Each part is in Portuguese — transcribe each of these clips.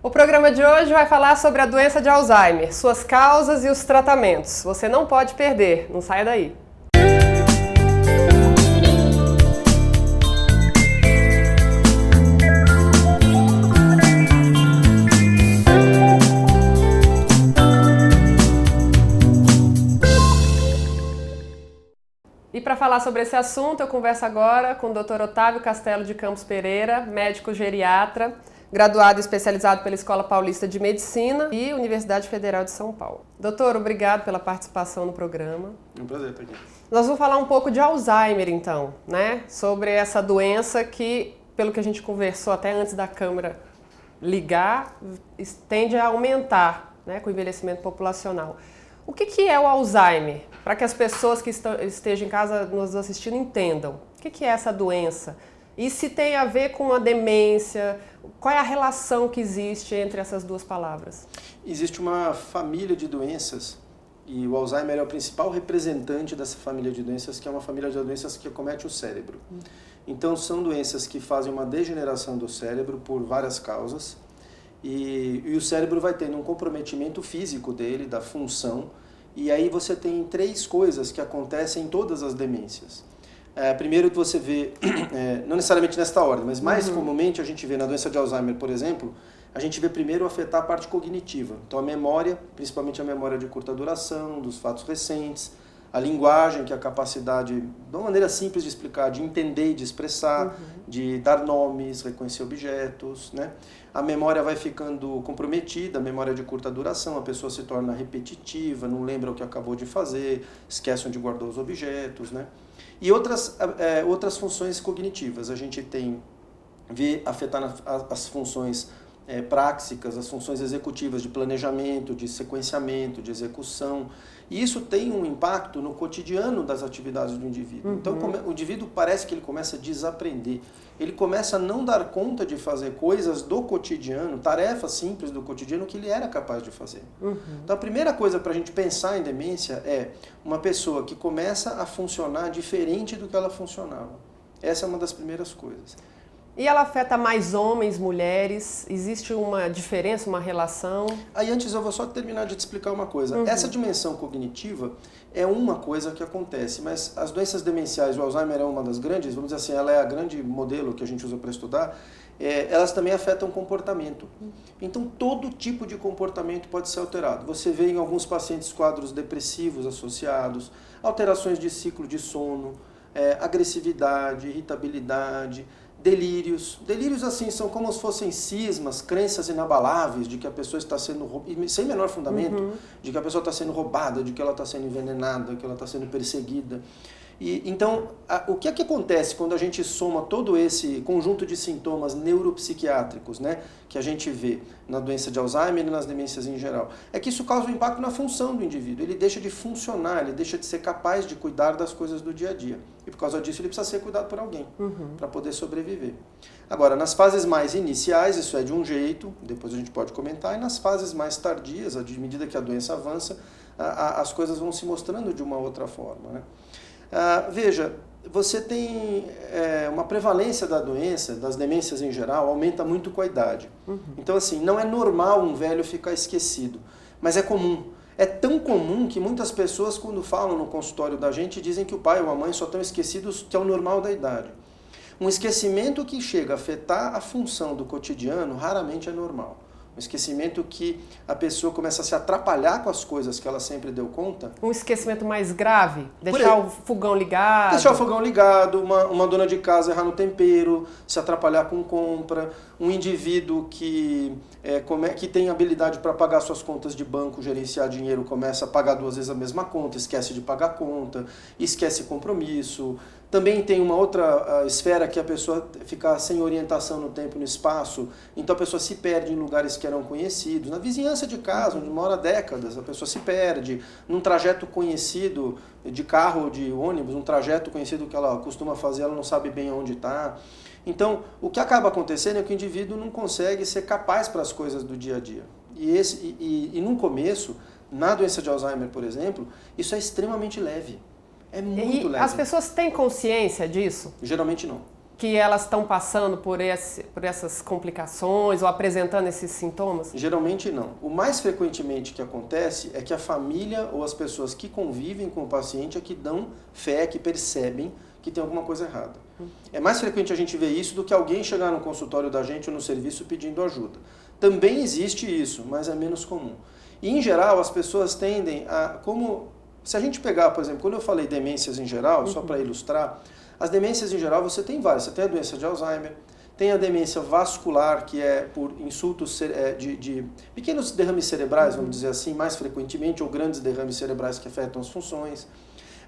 O programa de hoje vai falar sobre a doença de Alzheimer, suas causas e os tratamentos. Você não pode perder, não saia daí. E para falar sobre esse assunto, eu converso agora com o Dr. Otávio Castelo de Campos Pereira, médico geriatra, graduado e especializado pela Escola Paulista de Medicina e Universidade Federal de São Paulo. Doutor, obrigado pela participação no programa. É um prazer estar aqui. Nós vamos falar um pouco de Alzheimer, então, né? Sobre essa doença que, pelo que a gente conversou até antes da câmera ligar, tende a aumentar, né, com o envelhecimento populacional. O que é o Alzheimer? Para que as pessoas que estejam em casa nos assistindo entendam. O que é essa doença? E se tem a ver com a demência? Qual é a relação que existe entre essas duas palavras? Existe uma família de doenças e o Alzheimer é o principal representante dessa família de doenças, que é uma família de doenças que acomete o cérebro. Então são doenças que fazem uma degeneração do cérebro por várias causas e o cérebro vai tendo um comprometimento físico dele, da função, e aí você tem três coisas que acontecem em todas as demências. Primeiro que você vê, não necessariamente nesta ordem, mas mais comumente a gente vê na doença de Alzheimer, por exemplo, a gente vê primeiro afetar a parte cognitiva. Então a memória, principalmente a memória de curta duração, dos fatos recentes, a linguagem, que é a capacidade, de uma maneira simples de explicar, de entender e de expressar, de dar nomes, reconhecer objetos, né? A memória vai ficando comprometida, a memória de curta duração, a pessoa se torna repetitiva, não lembra o que acabou de fazer, esquece onde guardou os objetos, né? E outras funções cognitivas, a gente vê afetar as funções práxicas, as funções executivas de planejamento, de sequenciamento, de execução. E isso tem um impacto no cotidiano das atividades do indivíduo. Então o indivíduo parece que ele começa a desaprender. Ele começa a não dar conta de fazer coisas do cotidiano, tarefas simples do cotidiano que ele era capaz de fazer. Então a primeira coisa para a gente pensar em demência é uma pessoa que começa a funcionar diferente do que ela funcionava. Essa é uma das primeiras coisas. E ela afeta mais homens, mulheres? Existe uma diferença, uma relação? Aí antes eu vou só terminar de te explicar uma coisa. Essa dimensão cognitiva é uma coisa que acontece, mas as doenças demenciais, o Alzheimer é uma das grandes, vamos dizer assim, ela é a grande modelo que a gente usa para estudar, elas também afetam o comportamento. Então todo tipo de comportamento pode ser alterado. Você vê em alguns pacientes quadros depressivos associados, alterações de ciclo de sono, agressividade, irritabilidade, delírios. Delírios assim são como se fossem cismas, crenças inabaláveis de que a pessoa está sendo roubada, sem menor fundamento, de que a pessoa está sendo roubada, de que ela está sendo envenenada, que ela está sendo perseguida. Então, o que é que acontece quando a gente soma todo esse conjunto de sintomas neuropsiquiátricos, né, que a gente vê na doença de Alzheimer e nas demências em geral? É que isso causa um impacto na função do indivíduo. Ele deixa de funcionar, ele deixa de ser capaz de cuidar das coisas do dia a dia. E por causa disso ele precisa ser cuidado por alguém para poder sobreviver. Agora, nas fases mais iniciais, isso é de um jeito, depois a gente pode comentar, e nas fases mais tardias, à medida que a doença avança, as coisas vão se mostrando de uma outra forma, né? Veja, você tem uma prevalência da doença, das demências em geral, aumenta muito com a idade. Então, assim, não é normal um velho ficar esquecido, mas é comum. É tão comum que muitas pessoas, quando falam no consultório da gente, dizem que o pai ou a mãe só estão esquecidos, que é o normal da idade. Um esquecimento que chega a afetar a função do cotidiano raramente é normal. Um esquecimento que a pessoa começa a se atrapalhar com as coisas que ela sempre deu conta. Um esquecimento mais grave? Deixar o fogão ligado? Deixar o fogão ligado, uma dona de casa errar no tempero, se atrapalhar com compra, um indivíduo que tem habilidade para pagar suas contas de banco, gerenciar dinheiro, começa a pagar 2 vezes a mesma conta, esquece de pagar a conta, esquece compromisso. Também tem uma outra esfera que a pessoa fica sem orientação no tempo e no espaço, então a pessoa se perde em lugares que eram conhecidos. Na vizinhança de casa, onde mora há décadas, a pessoa se perde. Num trajeto conhecido de carro ou de ônibus, um trajeto conhecido que ela costuma fazer, ela não sabe bem onde está. Então, o que acaba acontecendo é que o indivíduo não consegue ser capaz para as coisas do dia a dia. E no começo, na doença de Alzheimer, por exemplo, isso é extremamente leve. É muito leve. As pessoas têm consciência disso? Geralmente não. que elas estão passando por essas complicações ou apresentando esses sintomas? Geralmente não. O mais frequentemente que acontece é que a família ou as pessoas que convivem com o paciente é que dão fé, que percebem que tem alguma coisa errada. É mais frequente a gente ver isso do que alguém chegar no consultório da gente ou no serviço pedindo ajuda. Também existe isso, mas é menos comum. E, em geral, as pessoas tendem a... Se a gente pegar, por exemplo, quando eu falei demências em geral, só para ilustrar, as demências em geral você tem várias. Você tem a doença de Alzheimer, tem a demência vascular, que é por insultos de pequenos derrames cerebrais, vamos dizer assim, mais frequentemente, ou grandes derrames cerebrais que afetam as funções.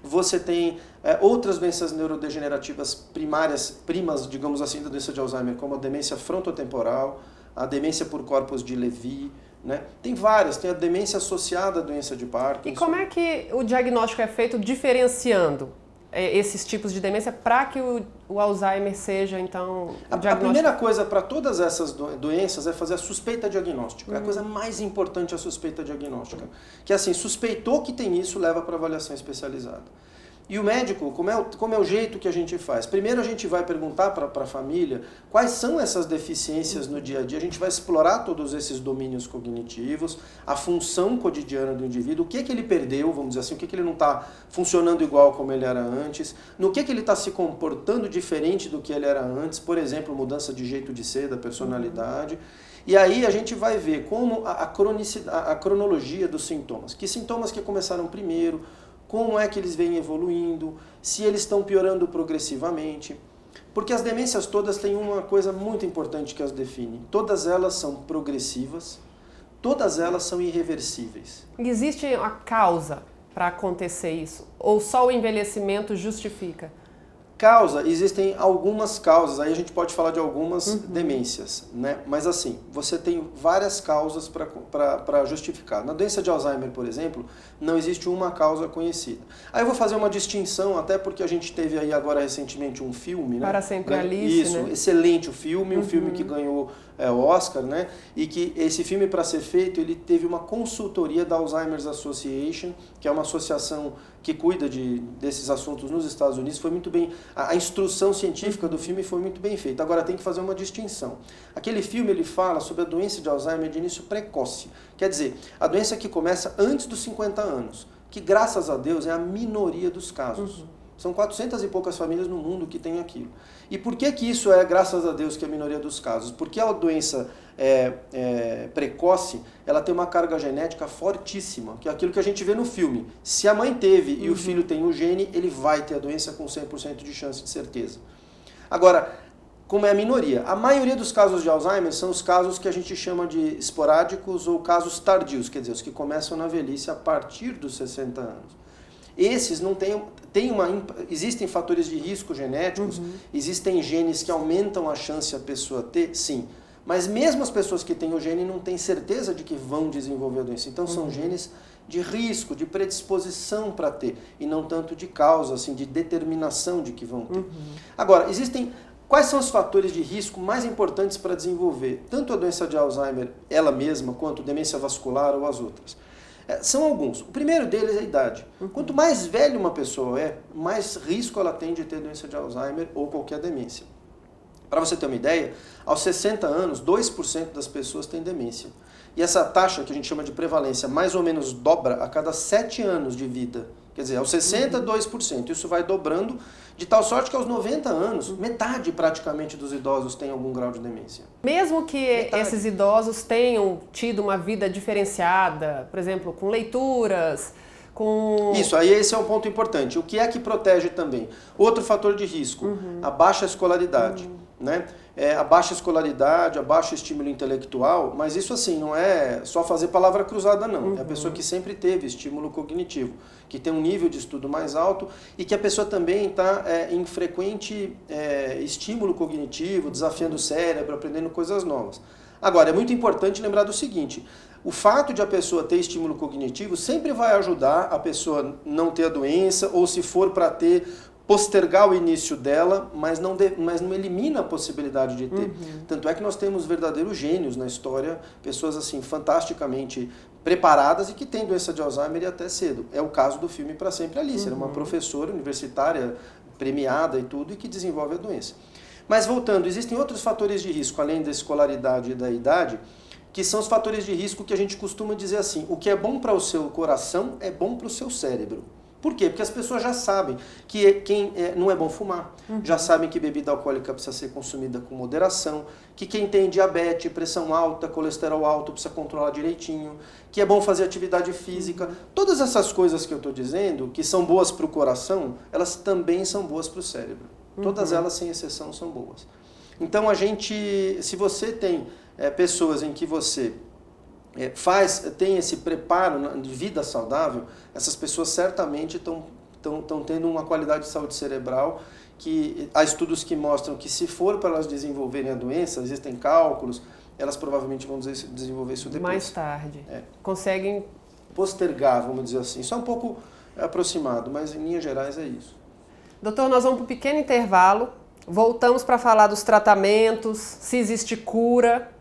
Você tem outras doenças neurodegenerativas primas, digamos assim, da doença de Alzheimer, como a demência frontotemporal, a demência por corpos de Levy, né? Tem várias, tem a demência associada à doença de Parkinson. E como é que o diagnóstico é feito diferenciando esses tipos de demência para que o Alzheimer seja, então, a primeira coisa para todas essas doenças é fazer a suspeita diagnóstica. É a coisa mais importante, a suspeita diagnóstica. Que assim, suspeitou que tem isso, leva para avaliação especializada. E o médico, como é o jeito que a gente faz? Primeiro a gente vai perguntar para a família quais são essas deficiências no dia a dia, a gente vai explorar todos esses domínios cognitivos, a função cotidiana do indivíduo, o que ele perdeu, vamos dizer assim, o que ele não está funcionando igual como ele era antes, no que ele está se comportando diferente do que ele era antes, por exemplo, mudança de jeito de ser, da personalidade. E aí a gente vai ver como a cronologia dos sintomas, que sintomas que começaram primeiro, como é que eles vêm evoluindo, se eles estão piorando progressivamente. Porque as demências todas têm uma coisa muito importante que as define. Todas elas são progressivas, todas elas são irreversíveis. Existe uma causa para acontecer isso? Ou só o envelhecimento justifica? Existem algumas causas, aí a gente pode falar de algumas demências, né? Mas assim, você tem várias causas para justificar. Na doença de Alzheimer, por exemplo, não existe uma causa conhecida. Aí eu vou fazer uma distinção, até porque a gente teve aí agora recentemente um filme, né? Para Sempre Alice, isso, né? Excelente o filme, um filme que ganhou o Oscar, né? E que esse filme, para ser feito, ele teve uma consultoria da Alzheimer's Association, que é uma associação que cuida desses assuntos nos Estados Unidos. Foi muito bem, a instrução científica do filme foi muito bem feita. Agora tem que fazer uma distinção. Aquele filme ele fala sobre a doença de Alzheimer de início precoce, quer dizer, a doença que começa antes dos 50 anos, que graças a Deus é a minoria dos casos. São 400 e poucas famílias no mundo que tem aquilo. E por que isso é, graças a Deus, que é a minoria dos casos? Porque a doença precoce, ela tem uma carga genética fortíssima, que é aquilo que a gente vê no filme. Se a mãe teve e o filho tem o gene, ele vai ter a doença com 100% de chance de certeza. Agora, como é a minoria, a maioria dos casos de Alzheimer são os casos que a gente chama de esporádicos ou casos tardios, quer dizer, os que começam na velhice a partir dos 60 anos. Esses não existem fatores de risco genéticos, existem genes que aumentam a chance a pessoa ter, sim. Mas mesmo as pessoas que têm o gene não têm certeza de que vão desenvolver a doença. Então são genes de risco, de predisposição para ter, e não tanto de causa, assim, de determinação de que vão ter. Agora, quais são os fatores de risco mais importantes para desenvolver tanto a doença de Alzheimer, ela mesma, quanto demência vascular ou as outras? São alguns. O primeiro deles é a idade. Quanto mais velha uma pessoa é, mais risco ela tem de ter doença de Alzheimer ou qualquer demência. Para você ter uma ideia, aos 60 anos, 2% das pessoas têm demência. E essa taxa, que a gente chama de prevalência, mais ou menos dobra a cada 7 anos de vida. Quer dizer, aos 60, 2%. Isso vai dobrando, de tal sorte que aos 90 anos, metade praticamente dos idosos tem algum grau de demência. Mesmo que esses idosos tenham tido uma vida diferenciada, por exemplo, com leituras, com... Isso, aí esse é um ponto importante. O que é que protege também? Outro fator de risco, a baixa escolaridade. Né? A baixa escolaridade, a baixo estímulo intelectual, mas isso assim, não é só fazer palavra cruzada não, é a pessoa que sempre teve estímulo cognitivo, que tem um nível de estudo mais alto e que a pessoa também está em frequente estímulo cognitivo, desafiando o cérebro, aprendendo coisas novas. Agora, é muito importante lembrar do seguinte, o fato de a pessoa ter estímulo cognitivo sempre vai ajudar a pessoa não ter a doença, ou se for para ter, postergar o início dela, mas não elimina a possibilidade de ter. Tanto é que nós temos verdadeiros gênios na história, pessoas assim fantasticamente preparadas e que têm doença de Alzheimer e até cedo. É o caso do filme Para Sempre Alice, era uma professora universitária premiada e tudo, e que desenvolve a doença. Mas voltando, existem outros fatores de risco, além da escolaridade e da idade, que são os fatores de risco que a gente costuma dizer assim, o que é bom para o seu coração é bom para o seu cérebro. Por quê? Porque as pessoas já sabem que não é bom fumar, já sabem que bebida alcoólica precisa ser consumida com moderação, que quem tem diabetes, pressão alta, colesterol alto precisa controlar direitinho, que é bom fazer atividade física. Todas essas coisas que eu estou dizendo, que são boas para o coração, elas também são boas para o cérebro. Todas elas, sem exceção, são boas. Então, se você tem pessoas em que você tem esse preparo de vida saudável, essas pessoas certamente estão tendo uma qualidade de saúde cerebral que há estudos que mostram que se for para elas desenvolverem a doença, existem cálculos, elas provavelmente vão desenvolver isso depois. Mais tarde. Conseguem postergar, vamos dizer assim. Isso é um pouco aproximado, mas em linhas gerais é isso. Doutor, nós vamos para um pequeno intervalo, voltamos para falar dos tratamentos, se existe cura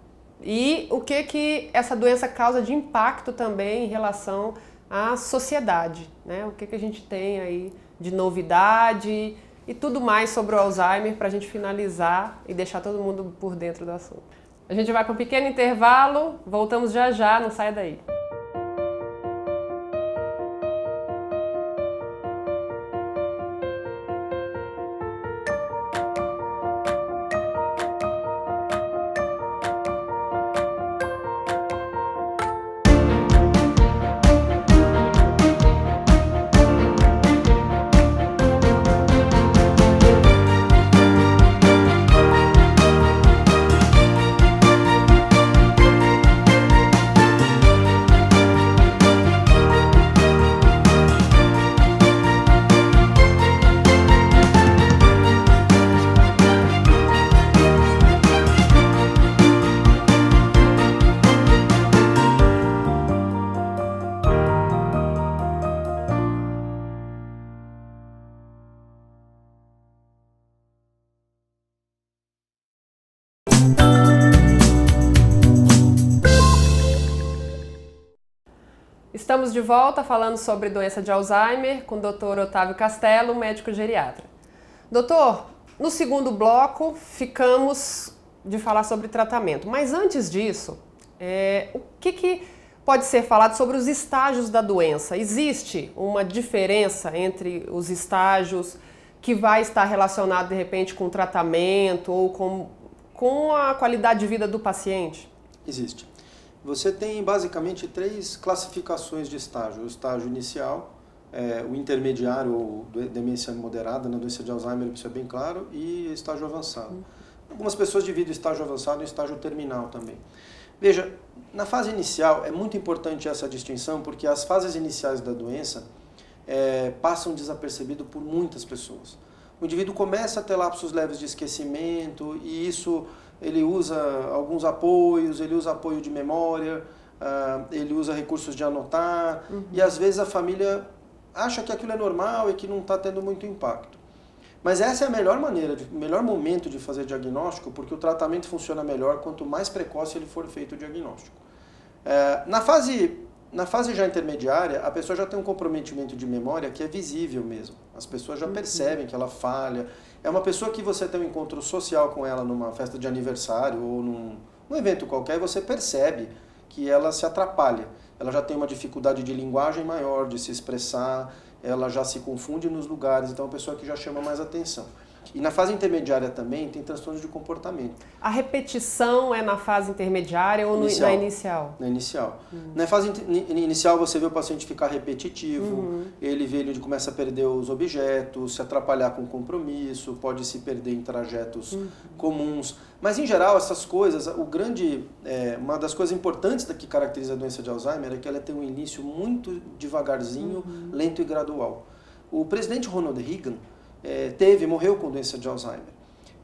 e o que essa doença causa de impacto também em relação à sociedade, né? O que a gente tem aí de novidade e tudo mais sobre o Alzheimer para a gente finalizar e deixar todo mundo por dentro do assunto. A gente vai para um pequeno intervalo, voltamos já já, não sai daí. Estamos de volta falando sobre doença de Alzheimer com o Dr. Otávio Castelo, médico geriatra. Doutor, no segundo bloco ficamos de falar sobre tratamento, mas antes disso, o que pode ser falado sobre os estágios da doença? Existe uma diferença entre os estágios que vai estar relacionado de repente com o tratamento ou com a qualidade de vida do paciente? Existe. Você tem basicamente 3 classificações de estágio. O estágio inicial, o intermediário ou demência moderada, na doença de Alzheimer, isso é bem claro, e estágio avançado. Algumas pessoas dividem o estágio avançado em estágio terminal também. Veja, na fase inicial é muito importante essa distinção, porque as fases iniciais da doença passam desapercebido por muitas pessoas. O indivíduo começa a ter lapsos leves de esquecimento e isso ele usa alguns apoios, ele usa apoio de memória, ele usa recursos de anotar e às vezes a família acha que aquilo é normal e que não está tendo muito impacto. Mas essa é a melhor maneira, o melhor momento de fazer diagnóstico, porque o tratamento funciona melhor quanto mais precoce ele for feito o diagnóstico. Na fase já intermediária, a pessoa já tem um comprometimento de memória que é visível mesmo. As pessoas já percebem que ela falha. É uma pessoa que você tem um encontro social com ela numa festa de aniversário ou num evento qualquer e você percebe que ela se atrapalha. Ela já tem uma dificuldade de linguagem maior, de se expressar, ela já se confunde nos lugares, então é uma pessoa que já chama mais atenção. E na fase intermediária também tem transtornos de comportamento. A repetição é na fase intermediária ou na inicial? Na inicial. Na fase inicial você vê o paciente ficar repetitivo, ele começa a perder os objetos, se atrapalhar com o compromisso, pode se perder em trajetos comuns. Mas em geral essas coisas, uma das coisas importantes que caracteriza a doença de Alzheimer é que ela tem um início muito devagarzinho, lento e gradual. O presidente Ronald Reagan morreu com doença de Alzheimer.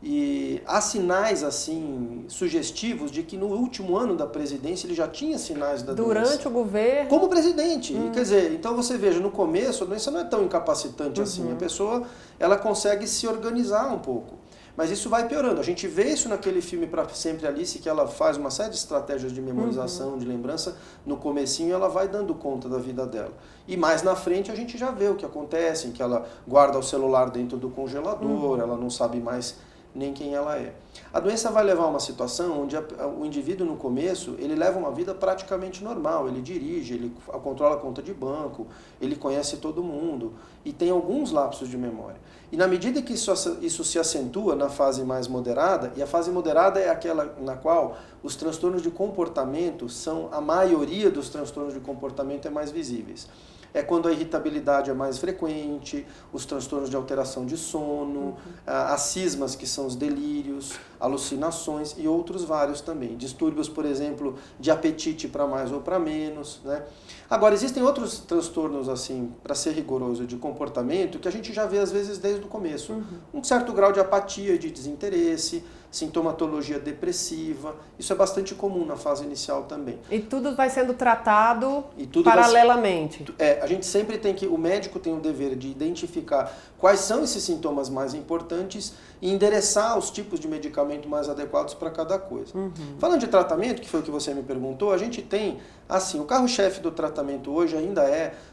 E há sinais assim sugestivos de que no último ano da presidência ele já tinha sinais da doença. Durante o governo? Como presidente. Quer dizer, então você veja, no começo a doença não é tão incapacitante assim. A pessoa ela consegue se organizar um pouco. Mas isso vai piorando. A gente vê isso naquele filme Pra Sempre Alice, que ela faz uma série de estratégias de memorização, de lembrança. No comecinho ela vai dando conta da vida dela. E mais na frente a gente já vê o que acontece, em que ela guarda o celular dentro do congelador, ela não sabe mais nem quem ela é. A doença vai levar a uma situação onde o indivíduo no começo, ele leva uma vida praticamente normal, ele dirige, ele controla a conta de banco, ele conhece todo mundo e tem alguns lapsos de memória. E na medida que isso se acentua na fase mais moderada, e a fase moderada é aquela na qual os transtornos de comportamento são, a maioria dos transtornos de comportamento é mais visíveis. É quando a irritabilidade é mais frequente, os transtornos de alteração de sono, as cismas, que são os delírios, alucinações e outros vários também. Distúrbios, por exemplo, de apetite para mais ou para menos, né? Agora, existem outros transtornos, assim, para ser rigoroso, de comportamento, que a gente já vê às vezes desde o começo. Um certo grau de apatia e de desinteresse, sintomatologia depressiva, isso é bastante comum na fase inicial também. E tudo vai sendo tratado paralelamente. A gente sempre tem que, o médico tem o dever de identificar quais são esses sintomas mais importantes e endereçar os tipos de medicamento mais adequados para cada coisa. Falando de tratamento, que foi o que você me perguntou, a gente tem, assim, o carro-chefe do tratamento hoje ainda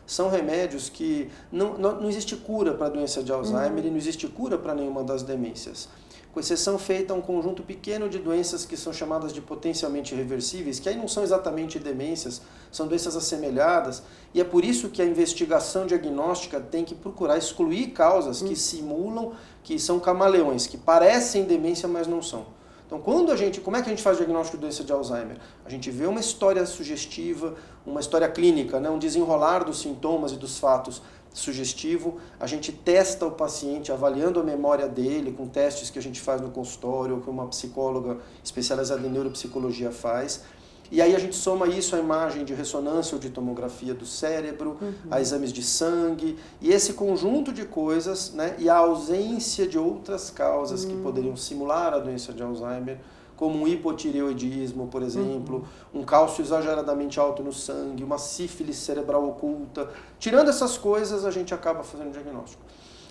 são remédios que não existe cura para a doença de Alzheimer e não existe cura para nenhuma das demências. Com exceção feita a um conjunto pequeno de doenças que são chamadas de potencialmente reversíveis, que aí não são exatamente demências, são doenças assemelhadas, e é por isso que a investigação diagnóstica tem que procurar excluir causas que simulam, que são camaleões, que parecem demência, mas não são. Então, como é que a gente faz o diagnóstico de doença de Alzheimer? A gente vê uma história sugestiva, uma história clínica, né? Um desenrolar dos sintomas e dos fatos sugestivo, a gente testa o paciente avaliando a memória dele com testes que a gente faz no consultório ou que uma psicóloga especializada em neuropsicologia faz. E aí a gente soma isso à imagem de ressonância ou de tomografia do cérebro, a exames de sangue, e esse conjunto de coisas, né, e a ausência de outras causas que poderiam simular a doença de Alzheimer, como um hipotireoidismo, por exemplo, um cálcio exageradamente alto no sangue, uma sífilis cerebral oculta. Tirando essas coisas, a gente acaba fazendo o diagnóstico.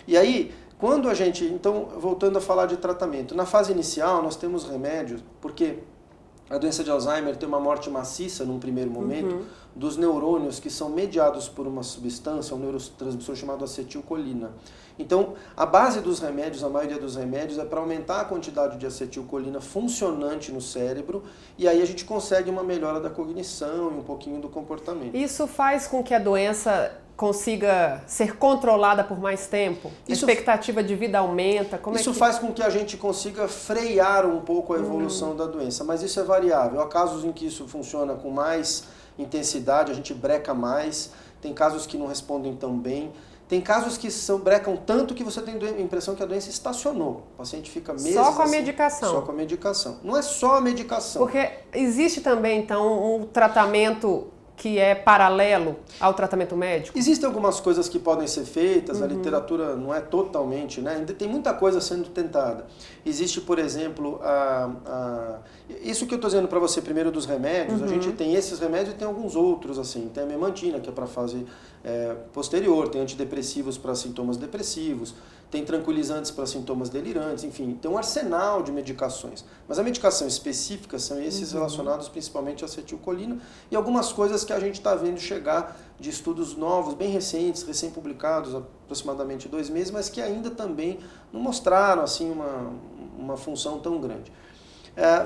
E aí, quando a gente, então, voltando a falar de tratamento, na fase inicial nós temos remédios, porque a doença de Alzheimer tem uma morte maciça num primeiro momento dos neurônios que são mediados por uma substância, um neurotransmissor chamado acetilcolina. Então, a base dos remédios, a maioria dos remédios, é para aumentar a quantidade de acetilcolina funcionante no cérebro e aí a gente consegue uma melhora da cognição e um pouquinho do comportamento. Isso faz com que a doença consiga ser controlada por mais tempo? A expectativa de vida aumenta? Isso faz com que a gente consiga frear um pouco a evolução da doença, mas isso é variável. Há casos em que isso funciona com mais intensidade, a gente breca mais, tem casos que não respondem tão bem. Tem casos que brecam tanto que você tem a impressão que a doença estacionou. O paciente fica meses só com a medicação. Só com a medicação. Não é só a medicação. Porque existe também, então, um tratamento que é paralelo ao tratamento médico? Existem algumas coisas que podem ser feitas, a literatura não é totalmente, né? Ainda tem muita coisa sendo tentada. Existe, por exemplo, isso que eu estou dizendo para você primeiro dos remédios, a gente tem esses remédios e tem alguns outros, assim, tem a memantina, que é para a fase posterior, tem antidepressivos para sintomas depressivos, tem tranquilizantes para sintomas delirantes, enfim, tem um arsenal de medicações. Mas a medicação específica são esses relacionados principalmente à acetilcolina e algumas coisas que a gente está vendo chegar de estudos novos, bem recentes, recém-publicados, aproximadamente 2 meses, mas que ainda também não mostraram assim uma função tão grande.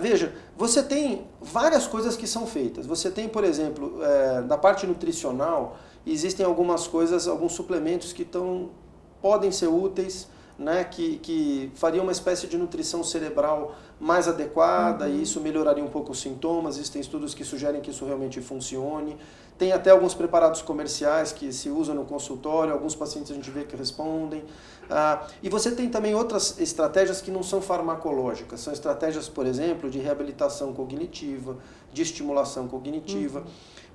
Veja, você tem várias coisas que são feitas. Você tem, por exemplo, da parte nutricional, existem algumas coisas, alguns suplementos que podem ser úteis, né, que fariam uma espécie de nutrição cerebral mais adequada e isso melhoraria um pouco os sintomas. Existem estudos que sugerem que isso realmente funcione. Tem até alguns preparados comerciais que se usam no consultório, alguns pacientes a gente vê que respondem. E você tem também outras estratégias que não são farmacológicas, são estratégias, por exemplo, de reabilitação cognitiva, de estimulação cognitiva,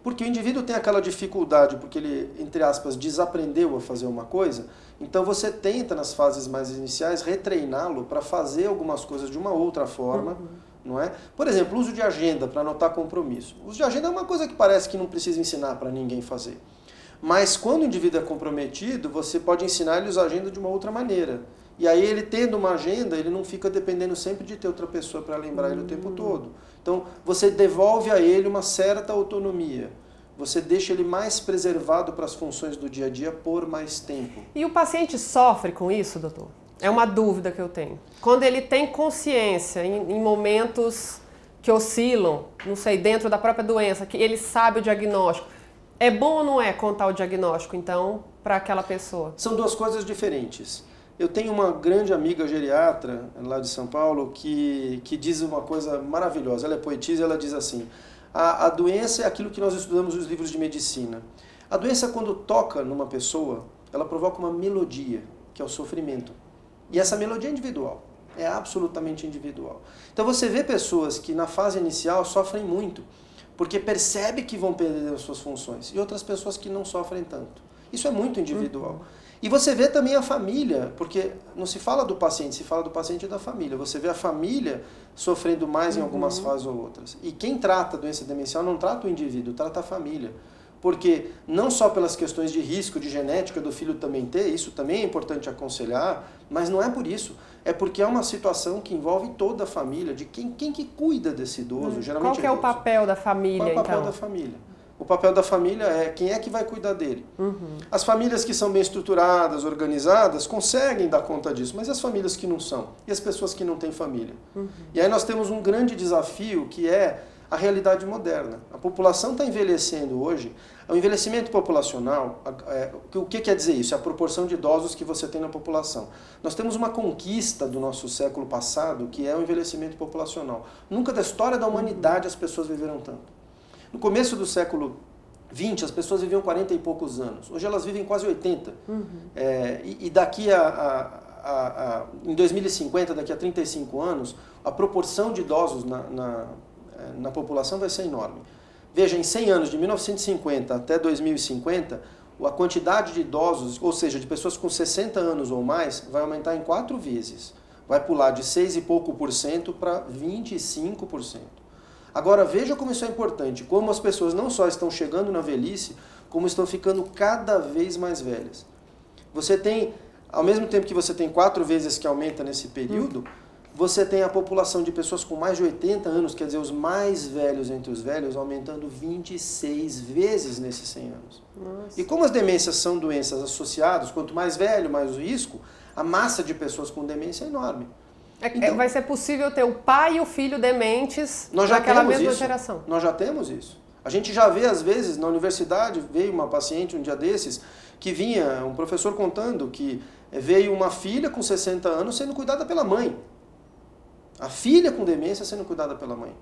porque o indivíduo tem aquela dificuldade, porque ele, entre aspas, desaprendeu a fazer uma coisa, então você tenta, nas fases mais iniciais, retreiná-lo para fazer algumas coisas de uma outra forma, não é? Por exemplo, uso de agenda para anotar compromisso. O uso de agenda é uma coisa que parece que não precisa ensinar para ninguém fazer. Mas quando o indivíduo é comprometido, você pode ensinar ele a usar a agenda de uma outra maneira. E aí ele tendo uma agenda, ele não fica dependendo sempre de ter outra pessoa para lembrar ele o tempo todo. Então você devolve a ele uma certa autonomia. Você deixa ele mais preservado para as funções do dia a dia por mais tempo. E o paciente sofre com isso, doutor? É uma dúvida que eu tenho. Quando ele tem consciência em momentos que oscilam, não sei, dentro da própria doença, que ele sabe o diagnóstico, é bom ou não é contar o diagnóstico, então, para aquela pessoa? São duas coisas diferentes. Eu tenho uma grande amiga geriatra lá de São Paulo que diz uma coisa maravilhosa. Ela é poetisa e ela diz assim: a doença é aquilo que nós estudamos nos livros de medicina. A doença, quando toca numa pessoa, ela provoca uma melodia, que é o sofrimento. E essa melodia é individual, é absolutamente individual. Então você vê pessoas que na fase inicial sofrem muito, porque percebe que vão perder as suas funções, e outras pessoas que não sofrem tanto. Isso é muito individual. E você vê também a família, porque não se fala do paciente, se fala do paciente e da família. Você vê a família sofrendo mais em algumas fases ou outras. E quem trata a doença demencial não trata o indivíduo, trata a família. Porque não só pelas questões de risco, de genética do filho também ter, isso também é importante aconselhar, mas não é por isso. É porque é uma situação que envolve toda a família, de quem que cuida desse idoso. Geralmente Qual que é o papel da família, então? Qual é o papel da família? O papel da família é quem é que vai cuidar dele. As famílias que são bem estruturadas, organizadas, conseguem dar conta disso, mas e as famílias que não são? E as pessoas que não têm família? E aí nós temos um grande desafio que é a realidade moderna. A população está envelhecendo hoje. O envelhecimento populacional, o que quer dizer isso? É a proporção de idosos que você tem na população. Nós temos uma conquista do nosso século passado, que é o envelhecimento populacional. Nunca da história da humanidade as pessoas viveram tanto. No começo do século XX, as pessoas viviam 40 e poucos anos. Hoje elas vivem quase 80. E daqui em 2050, daqui a 35 anos, a proporção de idosos na população vai ser enorme. Veja, em 100 anos, de 1950 até 2050, a quantidade de idosos, ou seja, de pessoas com 60 anos ou mais, vai aumentar em 4 vezes. Vai pular de 6 e pouco por cento para 25%. Agora veja como isso é importante, como as pessoas não só estão chegando na velhice, como estão ficando cada vez mais velhas. Você tem, ao mesmo tempo que você tem 4 vezes que aumenta nesse período, você tem a população de pessoas com mais de 80 anos, quer dizer, os mais velhos entre os velhos, aumentando 26 vezes nesses 100 anos. Nossa. E como as demências são doenças associadas, quanto mais velho, mais o risco, a massa de pessoas com demência é enorme. Então, vai ser possível ter o pai e o filho dementes naquela mesma geração? Nós já temos isso. A gente já vê, às vezes, na universidade, veio uma paciente um dia desses, que vinha, um professor contando que veio uma filha com 60 anos sendo cuidada pela mãe. A filha com demência sendo cuidada pela mãe.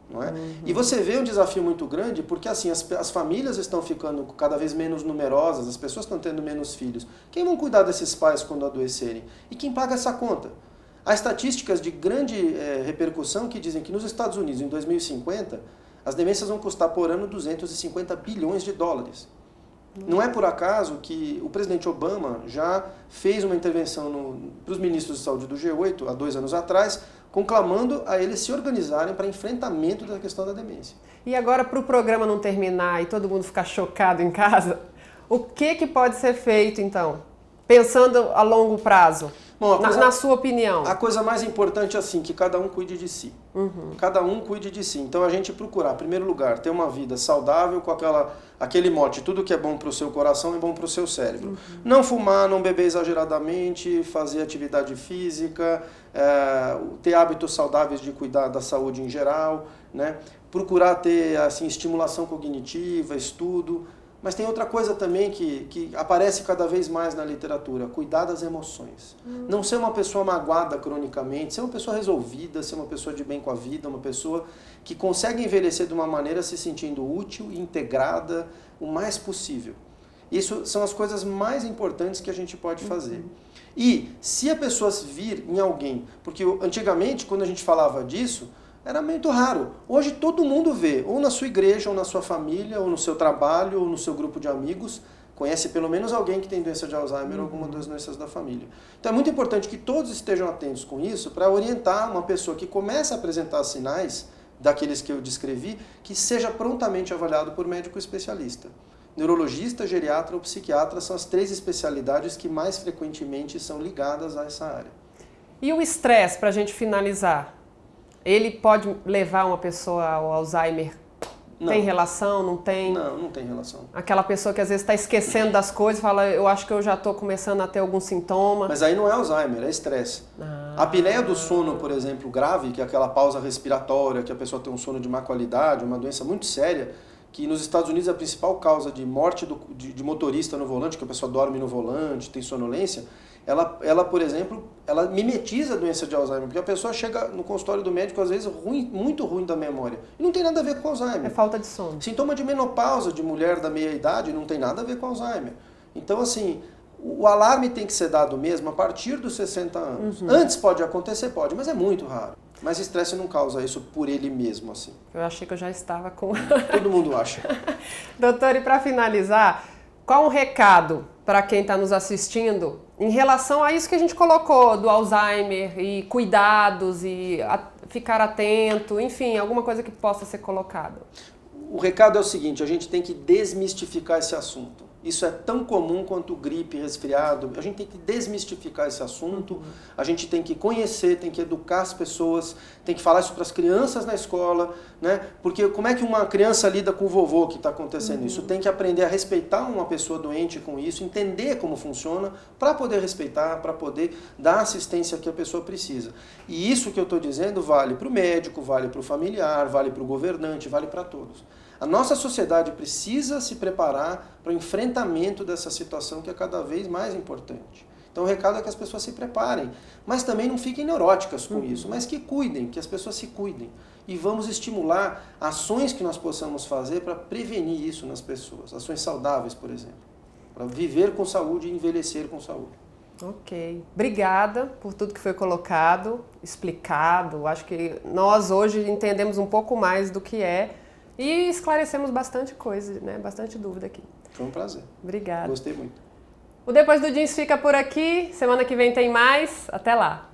Não é? E você vê um desafio muito grande, porque assim, as famílias estão ficando cada vez menos numerosas, as pessoas estão tendo menos filhos. Quem vão cuidar desses pais quando adoecerem? E quem paga essa conta? Há estatísticas de grande repercussão que dizem que nos Estados Unidos, em 2050, as demências vão custar por ano 250 bilhões de dólares. Não é por acaso que o presidente Obama já fez uma intervenção para os ministros de saúde do G8, há 2 anos atrás, conclamando a eles se organizarem para enfrentamento da questão da demência. E agora, para o programa não terminar e todo mundo ficar chocado em casa, o que pode ser feito, então? Pensando a longo prazo, Bom, na sua opinião. A coisa mais importante é assim, que cada um cuide de si. Cada um cuide de si. Então a gente procurar, em primeiro lugar, ter uma vida saudável com aquele mote, tudo que é bom para o seu coração é bom para o seu cérebro. Não fumar, não beber exageradamente, fazer atividade física, ter hábitos saudáveis de cuidar da saúde em geral, né? Procurar ter assim, estimulação cognitiva, estudo. Mas tem outra coisa também que aparece cada vez mais na literatura, cuidar das emoções. Não ser uma pessoa magoada cronicamente, ser uma pessoa resolvida, ser uma pessoa de bem com a vida, uma pessoa que consegue envelhecer de uma maneira se sentindo útil e integrada o mais possível. Isso são as coisas mais importantes que a gente pode fazer. E se a pessoa vir em alguém, porque antigamente quando a gente falava disso, era muito raro. Hoje todo mundo vê, ou na sua igreja, ou na sua família, ou no seu trabalho, ou no seu grupo de amigos, conhece pelo menos alguém que tem doença de Alzheimer ou alguma das doenças da família. Então é muito importante que todos estejam atentos com isso para orientar uma pessoa que começa a apresentar sinais daqueles que eu descrevi, que seja prontamente avaliado por médico especialista. Neurologista, geriatra ou psiquiatra são as 3 especialidades que mais frequentemente são ligadas a essa área. E o estresse, para a gente finalizar? Ele pode levar uma pessoa ao Alzheimer Não. Tem relação, não tem? Não, não tem relação. Aquela pessoa que às vezes está esquecendo das coisas, fala, eu acho que eu já estou começando a ter algum sintoma. Mas aí não é Alzheimer, é estresse. A apneia do sono, por exemplo, grave, que é aquela pausa respiratória, que a pessoa tem um sono de má qualidade, uma doença muito séria, que nos Estados Unidos é a principal causa de morte de motorista no volante, que a pessoa dorme no volante, tem sonolência, ela, por exemplo, ela mimetiza a doença de Alzheimer, porque a pessoa chega no consultório do médico, às vezes, muito ruim da memória. E não tem nada a ver com Alzheimer. É falta de sono. Sintoma de menopausa de mulher da meia-idade não tem nada a ver com Alzheimer. Então, assim, o alarme tem que ser dado mesmo a partir dos 60 anos. Antes pode acontecer, pode, mas é muito raro. Mas estresse não causa isso por ele mesmo, assim. Eu achei que eu já estava com... Todo mundo acha. Doutor, e para finalizar, qual um recado para quem está nos assistindo em relação a isso que a gente colocou do Alzheimer e cuidados e ficar atento, enfim, alguma coisa que possa ser colocada? O recado é o seguinte, a gente tem que desmistificar esse assunto. Isso é tão comum quanto gripe, resfriado. A gente tem que desmistificar esse assunto, a gente tem que conhecer, tem que educar as pessoas, tem que falar isso para as crianças na escola, né? Porque como é que uma criança lida com o vovô que está acontecendo isso? Tem que aprender a respeitar uma pessoa doente com isso, entender como funciona, para poder respeitar, para poder dar a assistência que a pessoa precisa. E isso que eu estou dizendo vale para o médico, vale para o familiar, vale para o governante, vale para todos. A nossa sociedade precisa se preparar para o enfrentamento dessa situação que é cada vez mais importante. Então o recado é que as pessoas se preparem, mas também não fiquem neuróticas com isso, mas que cuidem, que as pessoas se cuidem. E vamos estimular ações que nós possamos fazer para prevenir isso nas pessoas, ações saudáveis, por exemplo, para viver com saúde e envelhecer com saúde. Ok. Obrigada por tudo que foi colocado, explicado. Acho que nós hoje entendemos um pouco mais do que é e esclarecemos bastante coisa, né? Bastante dúvida aqui. Foi um prazer. Obrigada. Gostei muito. O Depois do Jeans fica por aqui. Semana que vem tem mais. Até lá.